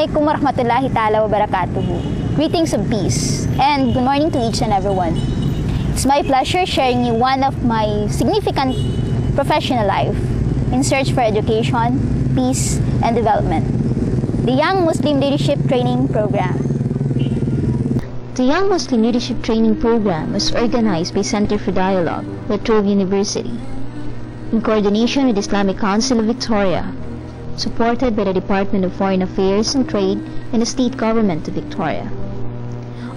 Assalamualaikum warahmatullahi ta'ala wabarakatuhu. Greetings of peace and good morning to each and everyone. It's my pleasure sharing you one of my significant professional life in search for education, peace, and development. The Young Muslim Leadership Training Program. The Young Muslim Leadership Training Program was organized by Center for Dialogue at Trobe University in coordination with Islamic Council of Victoria, supported by the Department of Foreign Affairs and Trade and the State Government of Victoria.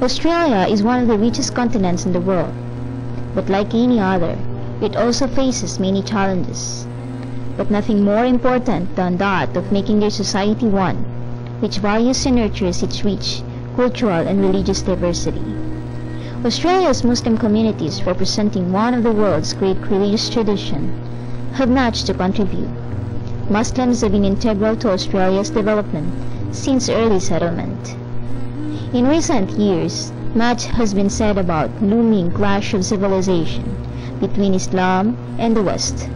Australia is one of the richest continents in the world, but like any other, it also faces many challenges, but nothing more important than that of making their society one, which values and nurtures its rich cultural and religious diversity. Australia's Muslim communities, representing one of the world's great religious traditions, have much to contribute. Muslims have been integral to Australia's development since early settlement. In recent years, much has been said about looming clash of civilization between Islam and the West.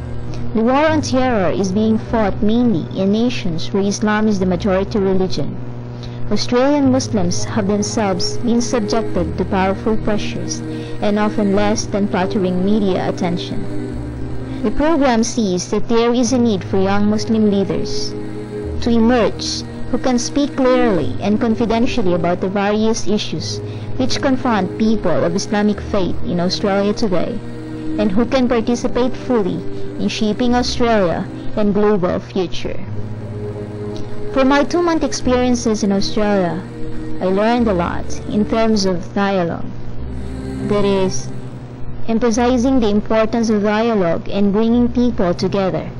The war on terror is being fought mainly in nations where Islam is the majority religion. Australian Muslims have themselves been subjected to powerful pressures and often less than flattering media attention. The program sees that there is a need for young Muslim leaders to emerge who can speak clearly and confidentially about the various issues which confront people of Islamic faith in Australia today, and who can participate fully in shaping Australia and global future. From my 2-month experiences in Australia, I learned a lot in terms of dialogue. That is, emphasizing the importance of dialogue and bringing people together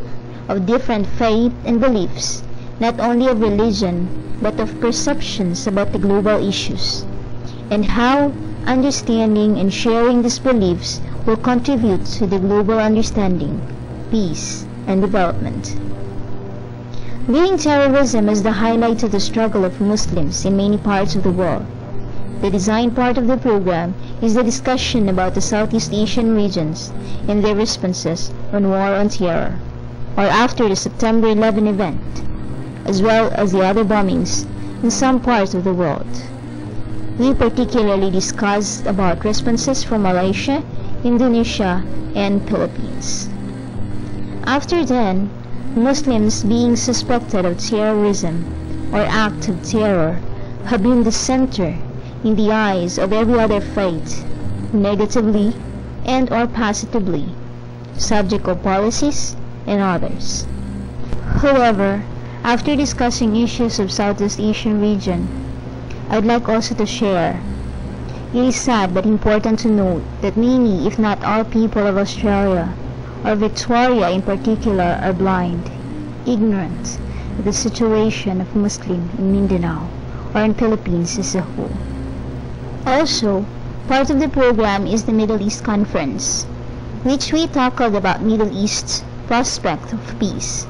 of different faith and beliefs, not only of religion but of perceptions about the global issues, and how understanding and sharing these beliefs will contribute to the global understanding, peace, and development. Viewing terrorism as the highlight of the struggle of Muslims in many parts of the world, the design part of the program is the discussion about the Southeast Asian regions and their responses on war on terror, or after the September 11 event, as well as the other bombings in some parts of the world. We particularly discussed about responses from Malaysia, Indonesia, and Philippines. After then, Muslims being suspected of terrorism or act of terror have been the center in the eyes of every other faith, negatively and or positively, subject of policies and others. However, after discussing issues of Southeast Asian region, I'd like also to share, it is sad but important to note that many, if not all people of Australia, or Victoria in particular, are blind, ignorant of the situation of Muslim in Mindanao or in Philippines as a whole. Also, part of the program is the Middle East Conference, which we tackled about Middle East's prospect of peace,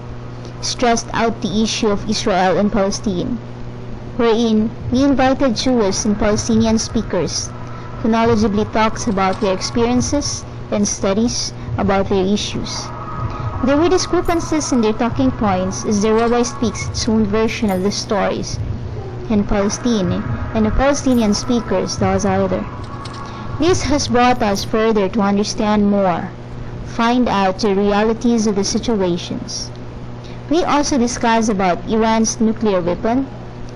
stressed out the issue of Israel and Palestine, wherein we invited Jewish and Palestinian speakers who knowledgeably talked about their experiences and studies about their issues. There were discrepancies in their talking points as the rabbi speaks its own version of the stories, and Palestine and the Palestinian speakers does either. This has brought us further to understand more, find out the realities of the situations. We also discussed about Iran's nuclear weapon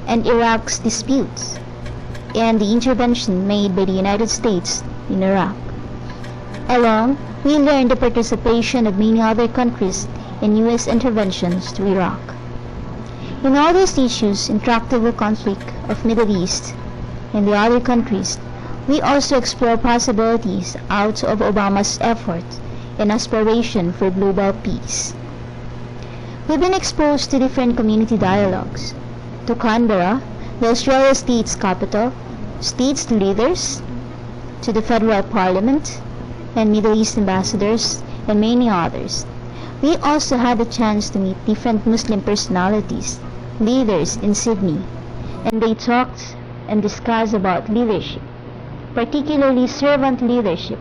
and Iraq's disputes, and the intervention made by the United States in Iraq. Along, we learned the participation of many other countries in U.S. interventions to Iraq. In all these issues, intractable conflict of Middle East and the other countries, we also explore possibilities out of Obama's effort and aspiration for global peace. We've been exposed to different community dialogues, to Canberra, the Australia state's capital, states leaders, to the federal parliament, and Middle East ambassadors, and many others. We also had the chance to meet different Muslim personalities, leaders in Sydney, and they talked and discussed about leadership, particularly servant leadership,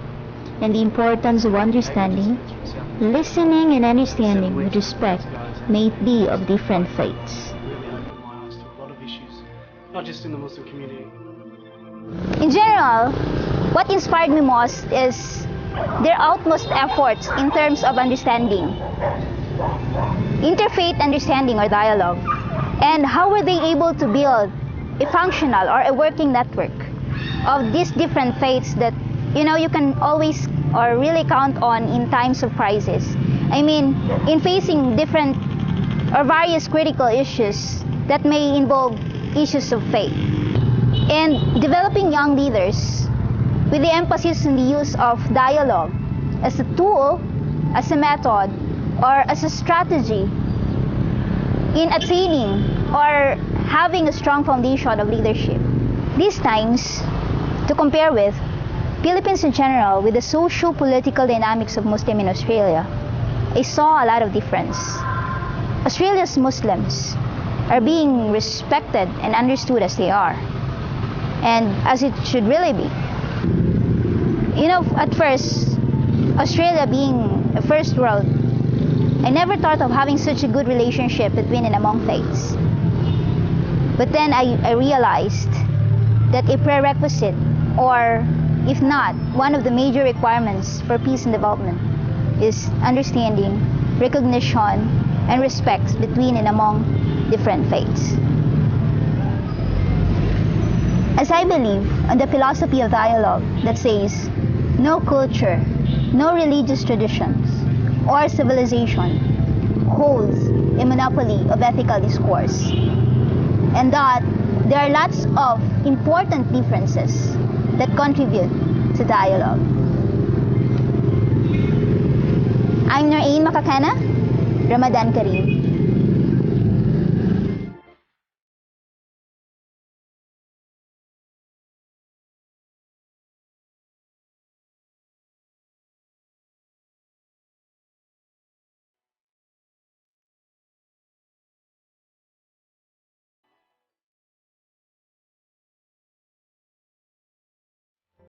and the importance of understanding, listening and understanding with respect may it be of different faiths. A lot of issues not just in the Muslim community. In general, what inspired me most is their utmost efforts in terms of understanding, interfaith understanding or dialogue, and how were they able to build a functional or a working network of these different faiths that you can always or really count on in times of crisis. I mean, in facing different or various critical issues that may involve issues of faith, and developing young leaders with the emphasis on the use of dialogue as a tool, as a method, or as a strategy in attaining or having a strong foundation of leadership. These times, to compare with Philippines in general, with the socio-political dynamics of Muslim in Australia, I saw a lot of difference. Australia's Muslims are being respected and understood as they are, and as it should really be. At first, Australia being a first world, I never thought of having such a good relationship between and among faiths. But then I realized that a prerequisite, or if not, one of the major requirements for peace and development is understanding, recognition, and respect between and among different faiths. As I believe in the philosophy of dialogue that says, no culture, no religious traditions, or civilization holds a monopoly of ethical discourse, and that there are lots of important differences that contribute to dialogue. I'm Noreen Makakana. Ramadan Kareem.